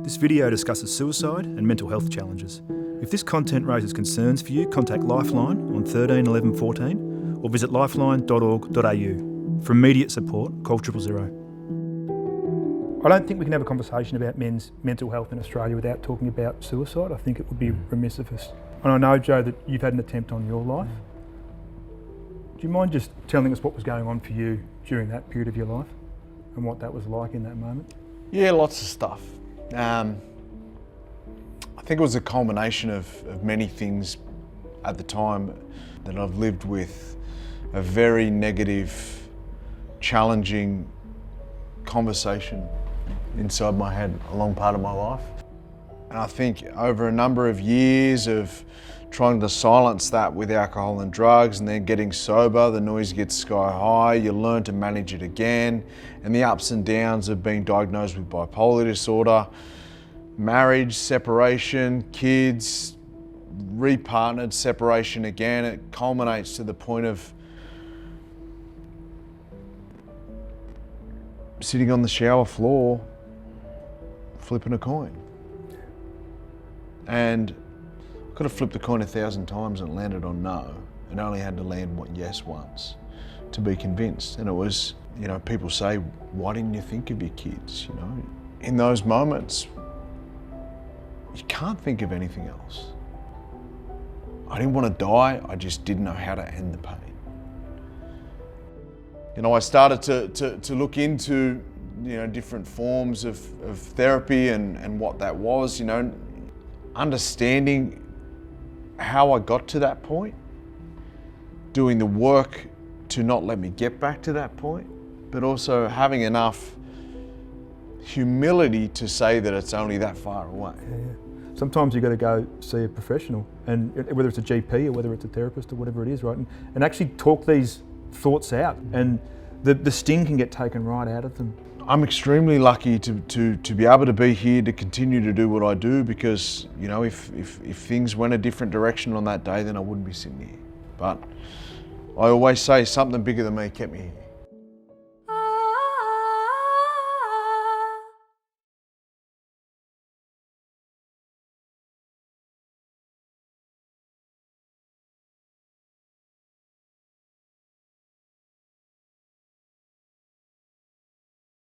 This video discusses suicide and mental health challenges. If this content raises concerns for you, contact Lifeline on 13 11 14 or visit lifeline.org.au. For immediate support, call 000. I don't think we can have a conversation about men's mental health in Australia without talking about suicide. I think it would be remiss of us. And I know, Joe, that you've had an attempt on your life. Do you mind just telling us what was going on for you during that period of your life and what that was like in that moment? Yeah, lots of stuff. I think it was a culmination of many things at the time that I've lived with a very negative, challenging conversation inside my head a long part of my life. And I think over a number of years of trying to silence that with alcohol and drugs and then getting sober, the noise gets sky high, you learn to manage it again, and the ups and downs of being diagnosed with bipolar disorder, marriage, separation, kids, repartnered, separation again. It culminates to the point of sitting on the shower floor, flipping a coin. And I could have flipped the coin 1,000 times and landed on no. It only had to land yes once to be convinced. And it was, people say, why didn't you think of your kids, In those moments, you can't think of anything else. I didn't want to die, I just didn't know how to end the pain. I started to look into, different forms of therapy and what that was, understanding how I got to that point, doing the work to not let me get back to that point, but also having enough humility to say that it's only that far away. Yeah. Sometimes you've got to go see a professional, and whether it's a GP or whether it's a therapist or whatever it is, right? And actually talk these thoughts out, and the sting can get taken right out of them. I'm extremely lucky to be able to be here to continue to do what I do, because if things went a different direction on that day, then I wouldn't be sitting here. But I always say something bigger than me kept me here.